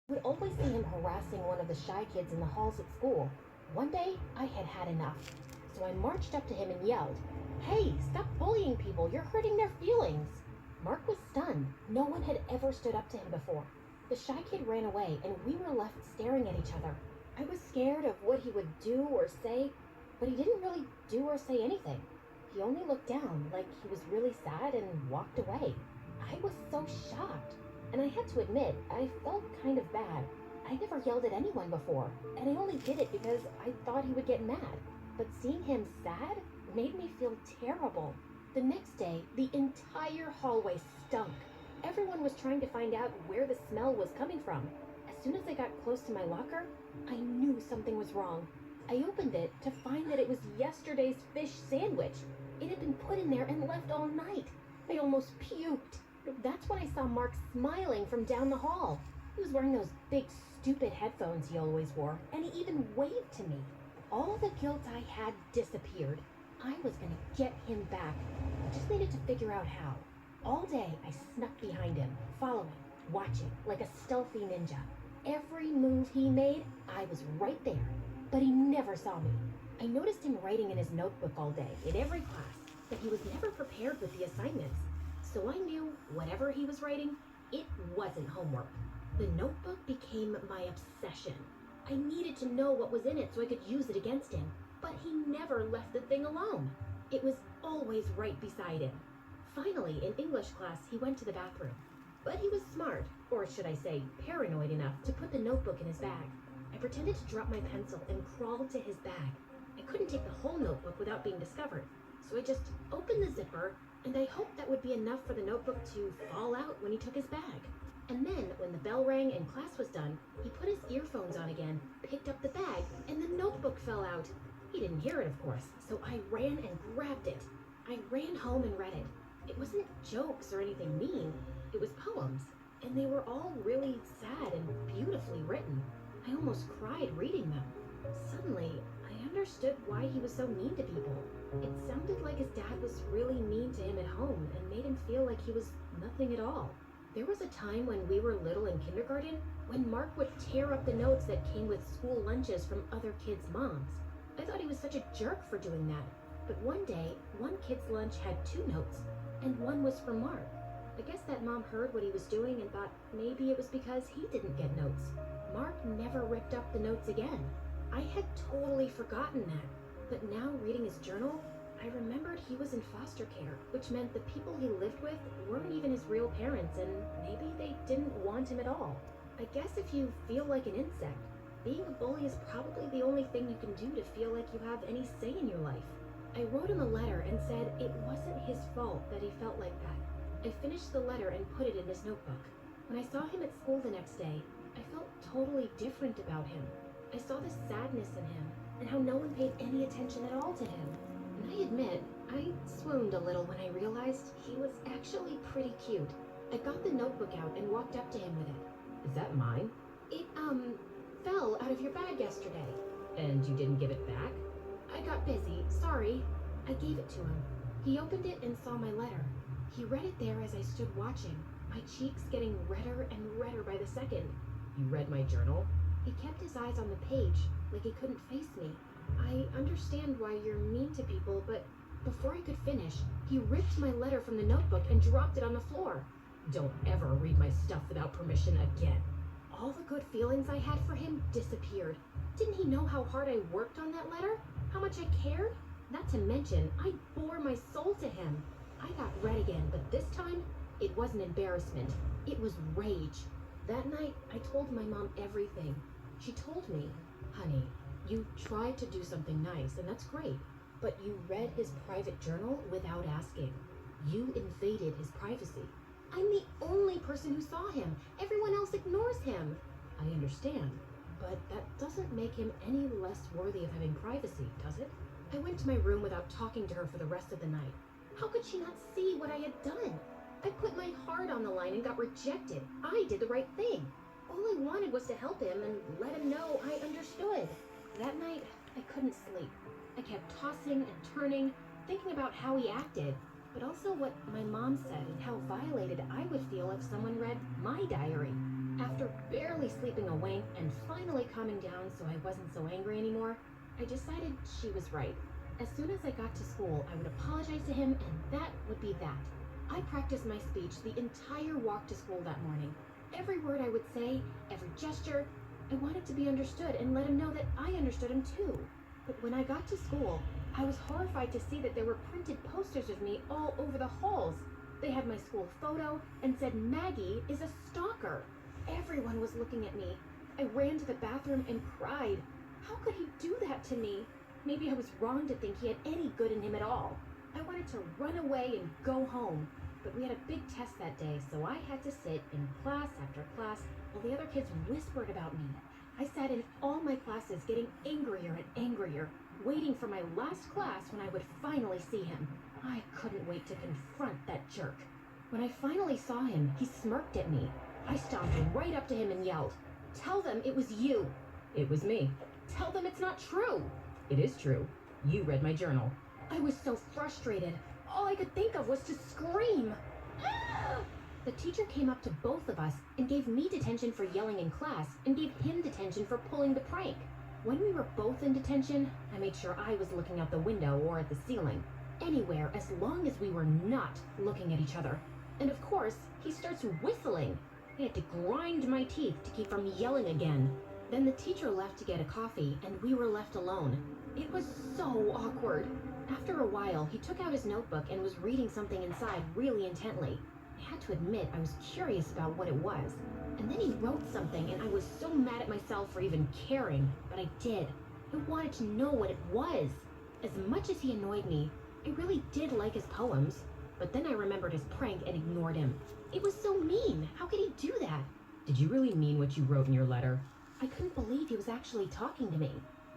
Would always see him harassing one of the shy kids in the halls at school. One day, I had had enough. So I marched up to him and yelled, "Hey, stop bullying people, you're hurting their feelings." Mark was stunned. No one had ever stood up to him before. The shy kid ran away and we were left staring at each other. I was scared of what he would do or say, but he didn't really do or say anything. He only looked down like he was really sad and walked away. I was so shocked. And I had to admit, I felt kind of bad. I never yelled at anyone before, and I only did it because I thought he would get mad. But seeing him sad made me feel terrible. The next day, the entire hallway stunk. Everyone was trying to find out where the smell was coming from. As soon as I got close to my locker, I knew something was wrong. I opened it to find that it was yesterday's fish sandwich. It had been put in there and left all night. I almost puked. That's when I saw Mark smiling from down the hall. He was wearing those big, stupid headphones he always wore, and he even waved to me. All the guilt I had disappeared. I was going to get him back. I just needed to figure out how. All day, I snuck behind him, following, watching, like a stealthy ninja. Every move he made, I was right there. But he never saw me. I noticed him writing in his notebook all day, in every class, but he was never prepared with the assignments. So I knew whatever he was writing, it wasn't homework. The notebook became my obsession. I needed to know what was in it so I could use it against him, but he never left the thing alone. It was always right beside him. Finally, in English class, he went to the bathroom. But he was smart, or should I say paranoid enough, to put the notebook in his bag. I pretended to drop my pencil and crawled to his bag. I couldn't take the whole notebook without being discovered, so I just opened the zipper, and I hoped that would be enough for the notebook to fall out when he took his bag. And then, when the bell rang and class was done, he put his earphones on again, picked up the bag, and the notebook fell out. He didn't hear it, of course, so I ran and grabbed it. I ran home and read it. It wasn't jokes or anything mean. It was poems, and they were all really sad and beautifully written. I almost cried reading them. Suddenly, I understood why he was so mean to people. It sounded like his dad was really mean to him at home and made him feel like he was nothing at all. There was a time when we were little in kindergarten when Mark would tear up the notes that came with school lunches from other kids' moms. I thought he was such a jerk for doing that. But one day, one kid's lunch had two notes, and one was from Mark. I guess that mom heard what he was doing and thought maybe it was because he didn't get notes. Mark never ripped up the notes again. I had totally forgotten that. But now, reading his journal, I remembered he was in foster care, which meant the people he lived with weren't even his real parents, and maybe they didn't want him at all. I guess if you feel like an insect, being a bully is probably the only thing you can do to feel like you have any say in your life. I wrote him a letter and said it wasn't his fault that he felt like that. I finished the letter and put it in his notebook. When I saw him at school the next day, I felt totally different about him. I saw the sadness in him, and how no one paid any attention at all to him. And I admit, I swooned a little when I realized he was actually pretty cute. I got the notebook out and walked up to him with it. "Is that mine?" It, fell out of your bag yesterday." "And you didn't give it back?" "I got busy, sorry." I gave it to him. He opened it and saw my letter. He read it there as I stood watching, my cheeks getting redder and redder by the second. "You read my journal?" He kept his eyes on the page, like he couldn't face me. "I understand why you're mean to people, but..." Before I could finish, he ripped my letter from the notebook and dropped it on the floor. "Don't ever read my stuff without permission again." All the good feelings I had for him disappeared. Didn't he know how hard I worked on that letter? How much I cared? Not to mention, I bore my soul to him. I got red again, but this time, it wasn't embarrassment. It was rage. That night, I told my mom everything. She told me, "Honey, you tried to do something nice, and that's great, but you read his private journal without asking. You invaded his privacy. I'm the only person who saw him. Everyone else ignores him." "I understand, but that doesn't make him any less worthy of having privacy, does it?" I went to my room without talking to her for the rest of the night. How could she not see what I had done? I put my heart on the line and got rejected. I did the right thing. All I wanted was to help him and let him know I understood. That night, I couldn't sleep. I kept tossing and turning, thinking about how he acted, but also what my mom said and how violated I would feel if someone read my diary. After barely sleeping a wink and finally calming down so I wasn't so angry anymore, I decided she was right. As soon as I got to school, I would apologize to him, and that would be that. I practiced my speech the entire walk to school that morning. Every word I would say, every gesture, I wanted to be understood and let him know that I understood him too. But when I got to school, I was horrified to see that there were printed posters of me all over the halls. They had my school photo and said Maggie is a stalker. Everyone was looking at me. I ran to the bathroom and cried. How could he do that to me? Maybe I was wrong to think he had any good in him at all. I wanted to run away and go home. But we had a big test that day, so I had to sit in class after class while the other kids whispered about me. I sat in all my classes getting angrier and angrier, waiting for my last class when I would finally see him. I couldn't wait to confront that jerk. When I finally saw him, he smirked at me. I stomped right up to him and yelled, "Tell them it was you." "It was me." "Tell them it's not true." "It is true. You read my journal." I was so frustrated. All I could think of was to scream. Ah! The teacher came up to both of us and gave me detention for yelling in class and gave him detention for pulling the prank. When we were both in detention, I made sure I was looking out the window or at the ceiling. Anywhere as long as we were not looking at each other. And of course, he starts whistling. I had to grind my teeth to keep from yelling again. Then the teacher left to get a coffee and we were left alone. It was so awkward. After a while, he took out his notebook and was reading something inside really intently. I had to admit I was curious about what it was. And then he wrote something and I was so mad at myself for even caring, but I did. I wanted to know what it was. As much as he annoyed me, I really did like his poems. But then I remembered his prank and ignored him. It was so mean. How could he do that? "Did you really mean what you wrote in your letter?" I couldn't believe he was actually talking to me.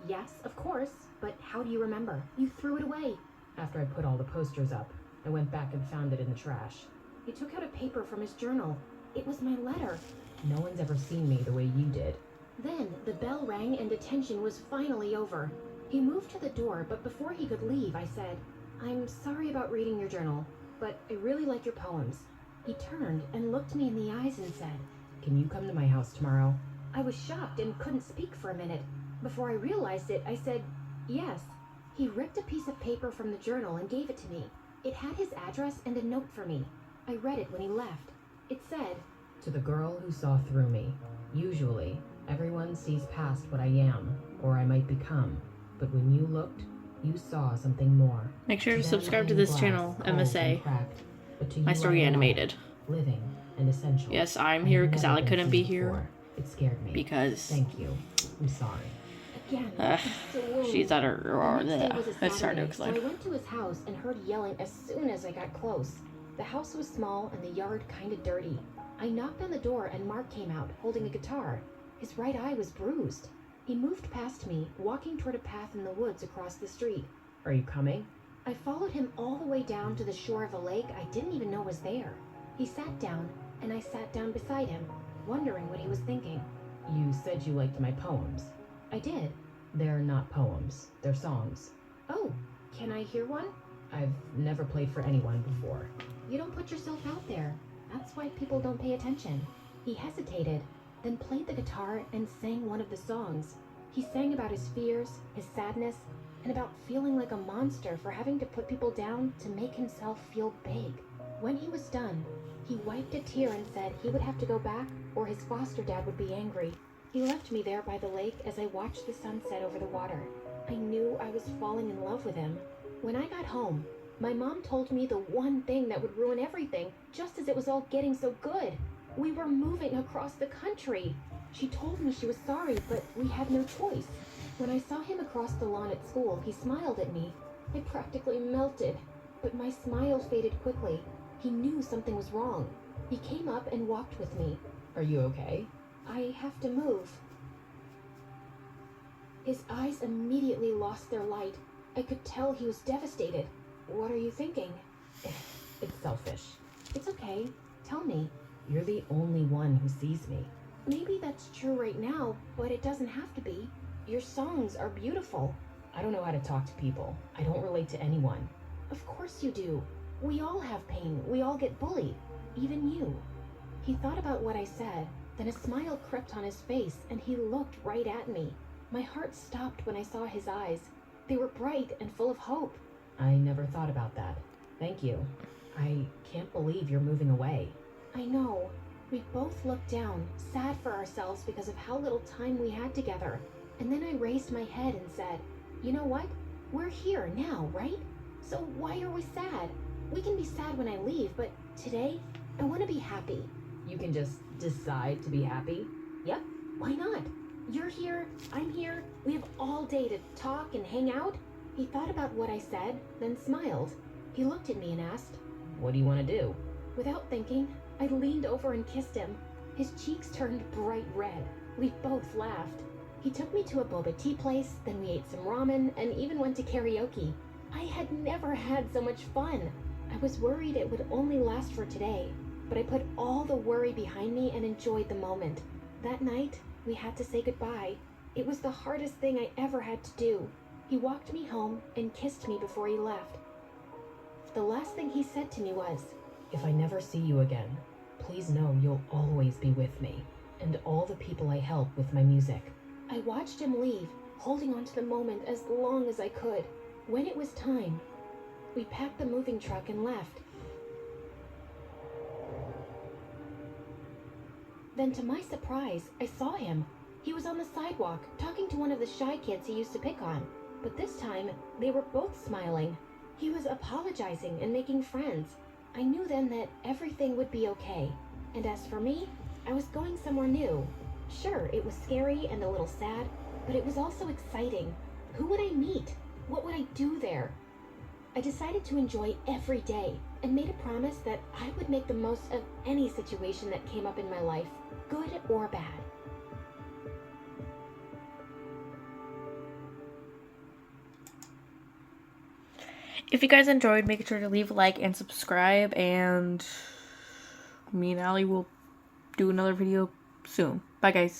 "Yes, of course, but how do you remember? You threw it away." "After I put all the posters up, I went back and found it in the trash." He took out a paper from his journal. It was my letter. "No one's ever seen me the way you did." Then the bell rang and detention was finally over. He moved to the door, but before he could leave, I said, "I'm sorry about reading your journal, but I really like your poems." He turned and looked me in the eyes and said, "Can you come to my house tomorrow?" I was shocked and couldn't speak for a minute. Before I realized it, I said, "Yes." He ripped a piece of paper from the journal and gave it to me. It had his address and a note for me. I read it when he left. It said, "To the girl who saw through me. Usually, everyone sees past what I am, or I might become. But when you looked, you saw something more. Make sure to Them subscribe to in this glass, channel, cold and MSA. cracked, but to My you Story I'm alive, Animated. living and essential. Yes, I'm I've here because never Alec been couldn't be seen here before. It scared me. because Thank you. I'm sorry." Again, she's at her. The next day was a It's hard to Saturday, so I explain. went to his house and heard yelling as soon as I got close. The house was small and the yard kind of dirty. I knocked on the door and Mark came out, holding a guitar. His right eye was bruised. He moved past me, walking toward a path in the woods across the street. "Are you coming?" I followed him all the way down to the shore of a lake I didn't even know was there. He sat down, and I sat down beside him, wondering what he was thinking. "You said you liked my poems." "I did." "They're not poems. They're songs." "Oh, can I hear one?" "I've never played for anyone before." "You don't put yourself out there. That's why people don't pay attention." He hesitated, then played the guitar and sang one of the songs. He sang about his fears, his sadness, and about feeling like a monster for having to put people down to make himself feel big. When he was done, he wiped a tear and said he would have to go back or his foster dad would be angry. He left me there by the lake as I watched the sun set over the water. I knew I was falling in love with him. When I got home, my mom told me the one thing that would ruin everything, just as it was all getting so good. We were moving across the country. She told me she was sorry, but we had no choice. When I saw him across the lawn at school, he smiled at me. I practically melted, but my smile faded quickly. He knew something was wrong. He came up and walked with me. "Are you okay?" "I have to move." His eyes immediately lost their light. I could tell he was devastated. "What are you thinking?" "It's selfish." "It's okay. Tell me." "You're the only one who sees me." "Maybe that's true right now, but it doesn't have to be. Your songs are beautiful." "I don't know how to talk to people. I don't relate to anyone." "Of course you do. We all have pain. We all get bullied. Even you." He thought about what I said, Then a smile crept on his face, and he looked right at me. My heart stopped when I saw his eyes. They were bright and full of hope. I never thought about that. Thank you. I can't believe you're moving away. I know. We both looked down, sad for ourselves because of how little time we had together. And then I raised my head and said, you know what? We're here now, right? So why are we sad? We can be sad when I leave, but today, I want to be happy. You can just decide to be happy? Yep, why not? You're here, I'm here, we have all day to talk and hang out. He thought about what I said, then smiled. He looked at me and asked, what do you want to do? Without thinking, I leaned over and kissed him. His cheeks turned bright red. We both laughed. He took me to a boba tea place, then we ate some ramen, and even went to karaoke. I had never had so much fun. I was worried it would only last for today, but I put all the worry behind me and enjoyed the moment. That night, we had to say goodbye. It was the hardest thing I ever had to do. He walked me home and kissed me before he left. The last thing he said to me was, if I never see you again, please know you'll always be with me, and all the people I help with my music. I watched him leave, holding on to the moment as long as I could. When it was time, we packed the moving truck and left. Then to my surprise, I saw him. He was on the sidewalk, talking to one of the shy kids he used to pick on. But this time, they were both smiling. He was apologizing and making friends. I knew then that everything would be okay. And as for me, I was going somewhere new. Sure, it was scary and a little sad, but it was also exciting. Who would I meet? What would I do there? I decided to enjoy every day and made a promise that I would make the most of any situation that came up in my life, good or bad. If you guys enjoyed, make sure to leave a like and subscribe, and me and Allie will do another video soon. Bye guys.